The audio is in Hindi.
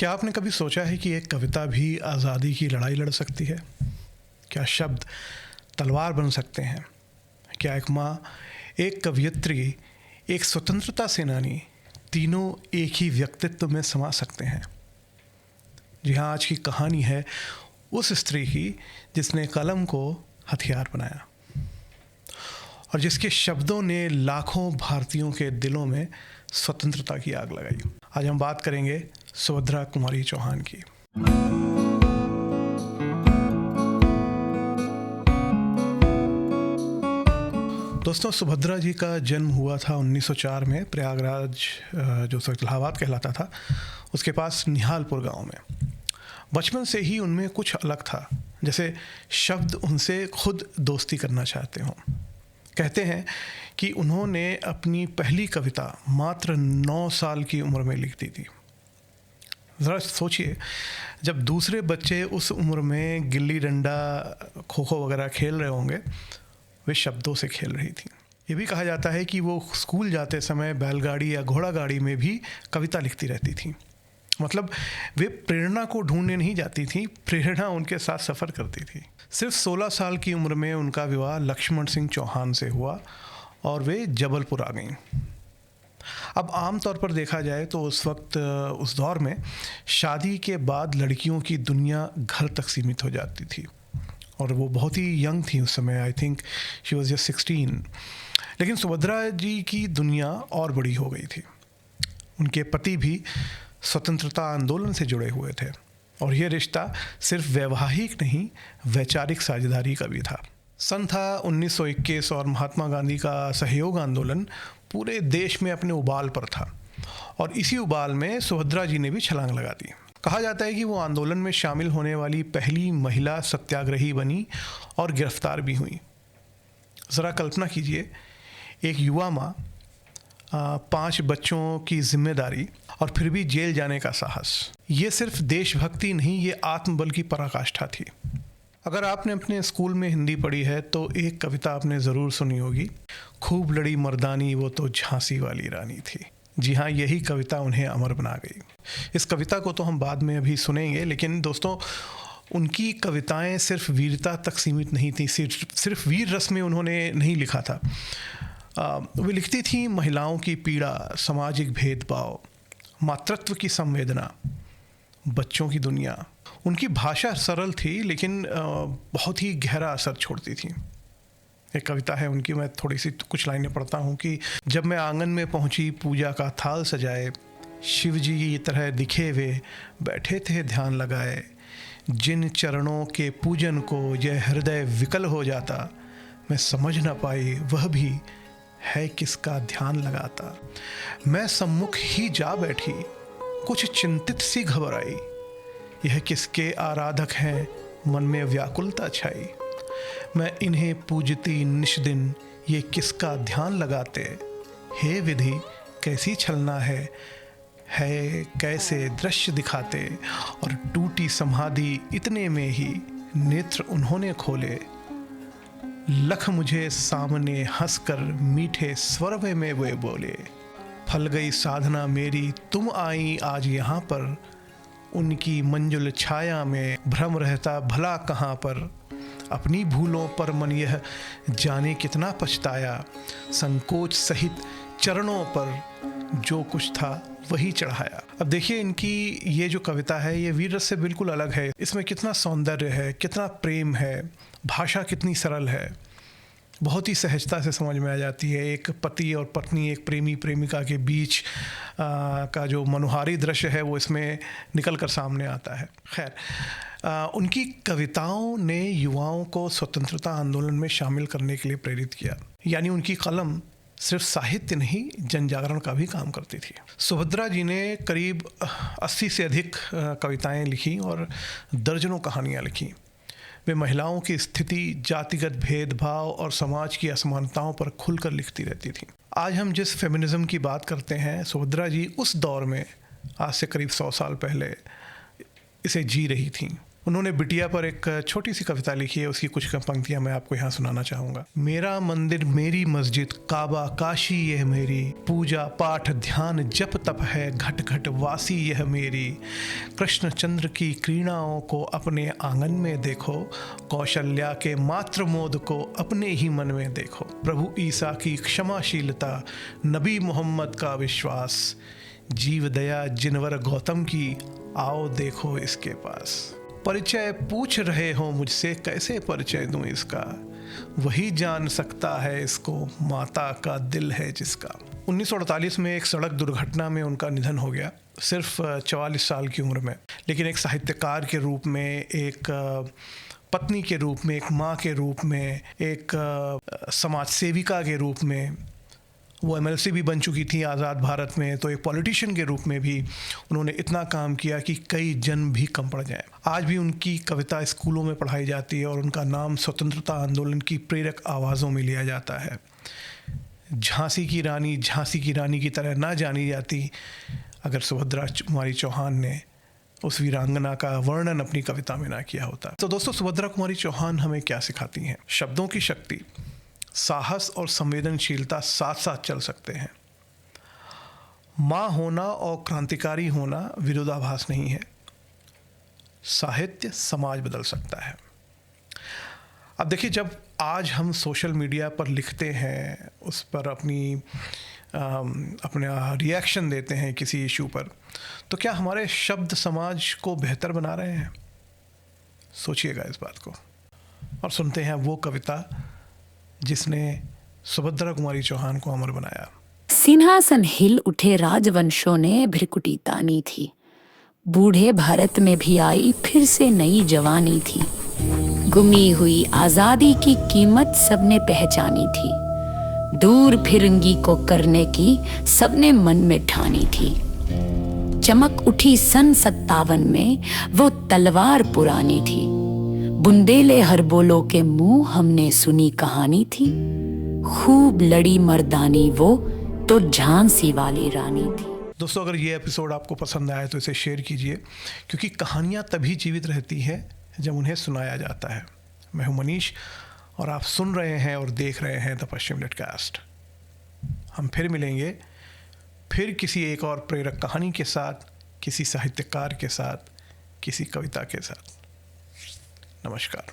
क्या आपने कभी सोचा है कि एक कविता भी आज़ादी की लड़ाई लड़ सकती है? क्या शब्द तलवार बन सकते हैं? क्या एक माँ, एक कवयित्री, एक स्वतंत्रता सेनानी, तीनों एक ही व्यक्तित्व में समा सकते हैं? जी हाँ, आज की कहानी है उस स्त्री की जिसने कलम को हथियार बनाया और जिसके शब्दों ने लाखों भारतीयों के दिलों में स्वतंत्रता की आग लगाई। आज हम बात करेंगे सुभद्रा कुमारी चौहान की। दोस्तों, सुभद्रा जी का जन्म हुआ था 1904 में प्रयागराज, जो इलाहाबाद कहलाता था, उसके पास निहालपुर गांव में। बचपन से ही उनमें कुछ अलग था, जैसे शब्द उनसे खुद दोस्ती करना चाहते हों। कहते हैं कि उन्होंने अपनी पहली कविता मात्र 9 साल की उम्र में लिख दी थी। ज़रा सोचिए, जब दूसरे बच्चे उस उम्र में गिल्ली डंडा, खो खो वगैरह खेल रहे होंगे, वे शब्दों से खेल रही थी। ये भी कहा जाता है कि वो स्कूल जाते समय बैलगाड़ी या घोड़ा गाड़ी में भी कविता लिखती रहती थी। मतलब वे प्रेरणा को ढूंढने नहीं जाती थी, प्रेरणा उनके साथ सफ़र करती थी। सिर्फ 16 साल की उम्र में उनका विवाह लक्ष्मण सिंह चौहान से हुआ और वे जबलपुर आ गईं। अब आम तौर पर देखा जाए तो उस वक्त, उस दौर में शादी के बाद लड़कियों की दुनिया घर तक सीमित हो जाती थी और वो बहुत ही यंग थी उस समय। I think she was just 16। लेकिन सुभद्रा जी की दुनिया और बड़ी हो गई थी। उनके पति भी स्वतंत्रता आंदोलन से जुड़े हुए थे और ये रिश्ता सिर्फ वैवाहिक नहीं, वैचारिक साझेदारी का भी था। सन था 1921 और महात्मा गांधी का सहयोग आंदोलन पूरे देश में अपने उबाल पर था और इसी उबाल में सुभद्रा जी ने भी छलांग लगा दी। कहा जाता है कि वो आंदोलन में शामिल होने वाली पहली महिला सत्याग्रही बनी और गिरफ्तार भी हुई। ज़रा कल्पना कीजिए, एक युवा माँ, 5 बच्चों की जिम्मेदारी और फिर भी जेल जाने का साहस। ये सिर्फ देशभक्ति नहीं, ये आत्मबल की पराकाष्ठा थी। अगर आपने अपने स्कूल में हिंदी पढ़ी है तो एक कविता आपने ज़रूर सुनी होगी, खूब लड़ी मर्दानी वो तो झांसी वाली रानी थी। जी हाँ, यही कविता उन्हें अमर बना गई। इस कविता को तो हम बाद में अभी सुनेंगे, लेकिन दोस्तों, उनकी कविताएं सिर्फ वीरता तक सीमित नहीं थी, सिर्फ वीर रस में उन्होंने नहीं लिखा था। वे लिखती थी महिलाओं की पीड़ा, सामाजिक भेदभाव, मातृत्व की संवेदना, बच्चों की दुनिया। उनकी भाषा सरल थी लेकिन बहुत ही गहरा असर छोड़ती थी। एक कविता है उनकी, मैं थोड़ी सी कुछ लाइनें पढ़ता हूँ कि जब मैं आंगन में पहुँची पूजा का थाल सजाए, शिव जी की तरह दिखे वे बैठे थे ध्यान लगाए, जिन चरणों के पूजन को यह हृदय विकल हो जाता, मैं समझ न पाई वह भी है किसका ध्यान लगाता। मैं सम्मुख ही जा बैठी, कुछ चिंतित सी घबराई, यह किसके आराधक हैं मन में व्याकुलता छाई। मैं इन्हें पूजती निष्दिन, ये किसका ध्यान लगाते, हे विधि कैसी छलना है कैसे दृश्य दिखाते। और टूटी समाधि इतने में ही नेत्र उन्होंने खोले, लख मुझे सामने हंसकर मीठे स्वर में वे बोले, फल गई साधना मेरी तुम आई आज यहाँ पर, उनकी मंजुल छाया में भ्रम रहता भला कहाँ पर। अपनी भूलों पर मन यह जाने कितना पछताया, संकोच सहित चरणों पर जो कुछ था वही चढ़ाया। अब देखिए, इनकी ये जो कविता है ये वीर रस से बिल्कुल अलग है। इसमें कितना सौंदर्य है, कितना प्रेम है, भाषा कितनी सरल है, बहुत ही सहजता से समझ में आ जाती है। एक पति और पत्नी, एक प्रेमी प्रेमिका के बीच का जो मनोहारी दृश्य है वो इसमें निकल कर सामने आता है। खैर, उनकी कविताओं ने युवाओं को स्वतंत्रता आंदोलन में शामिल करने के लिए प्रेरित किया। यानी उनकी कलम सिर्फ साहित्य नहीं, जन जागरण का भी काम करती थी। सुभद्रा जी ने करीब 80 से अधिक कविताएं लिखी और दर्जनों कहानियाँ लिखी। वे महिलाओं की स्थिति, जातिगत भेदभाव और समाज की असमानताओं पर खुलकर लिखती रहती थी। आज हम जिस फेमिनिज्म की बात करते हैं, सुभद्रा जी उस दौर में, आज से करीब 100 साल पहले, इसे जी रही थी। उन्होंने बिटिया पर एक छोटी सी कविता लिखी है, उसकी कुछ पंक्तियां मैं आपको यहाँ सुनाना चाहूँगा। मेरा मंदिर मेरी मस्जिद, काबा काशी यह मेरी, पूजा पाठ ध्यान जप तप है, घट घट वासी यह मेरी। कृष्ण चंद्र की क्रीड़ाओं को अपने आंगन में देखो, कौशल्या के मात्र मोद को अपने ही मन में देखो। प्रभु ईसा की क्षमाशीलता, नबी मोहम्मद का विश्वास, जीव दया जिनवर गौतम की, आओ देखो इसके पास। परिचय पूछ रहे हो मुझसे, कैसे परिचय दूं इसका, वही जान सकता है इसको, माता का दिल है जिसका। 1948 में एक सड़क दुर्घटना में उनका निधन हो गया, सिर्फ 44 साल की उम्र में। लेकिन एक साहित्यकार के रूप में, एक पत्नी के रूप में, एक माँ के रूप में, एक समाज सेविका के रूप में, वो MLC भी बन चुकी थी आज़ाद भारत में, तो एक पॉलिटिशियन के रूप में भी उन्होंने इतना काम किया कि कई जन्म भी कम पड़ जाए। आज भी उनकी कविता स्कूलों में पढ़ाई जाती है और उनका नाम स्वतंत्रता आंदोलन की प्रेरक आवाज़ों में लिया जाता है। झांसी की रानी की तरह ना जानी जाती अगर सुभद्रा कुमारी चौहान ने उस वीरांगना का वर्णन अपनी कविता में ना किया होता। तो दोस्तों, सुभद्रा कुमारी चौहान हमें क्या सिखाती हैं? शब्दों की शक्ति, साहस और संवेदनशीलता साथ साथ चल सकते हैं। माँ होना और क्रांतिकारी होना विरोधाभास नहीं है। साहित्य समाज बदल सकता है। अब देखिए, जब आज हम सोशल मीडिया पर लिखते हैं, उस पर अपना रिएक्शन देते हैं किसी इशू पर, तो क्या हमारे शब्द समाज को बेहतर बना रहे हैं? सोचिएगा इस बात को। और सुनते हैं वो कविता जिसने सुभद्रा कुमारी चौहान को अमर बनाया। सिंहासन हिल उठे राजवंशों ने भ्रिकुटी तानी थी, बूढ़े भारत में भी आई फिर से नई जवानी थी। गुमी हुई आजादी की कीमत सबने पहचानी थी, दूर फिरंगी को करने की सबने मन में ठानी थी। चमक उठी सन 57 में वो तलवार पुरानी थी, बुंदेले हर बोलो के मुंह हमने सुनी कहानी थी। खूब लड़ी मर्दानी वो तो झांसी वाली रानी थी। दोस्तों, अगर ये एपिसोड आपको पसंद आए तो इसे शेयर कीजिए, क्योंकि कहानियाँ तभी जीवित रहती हैं जब उन्हें सुनाया जाता है। मैं हूँ मनीष और आप सुन रहे हैं और देख रहे हैं द पश्चिम लिटकास्ट। हम फिर मिलेंगे, फिर किसी एक और प्रेरक कहानी के साथ, किसी साहित्यकार के साथ, किसी कविता के साथ। नमस्कार।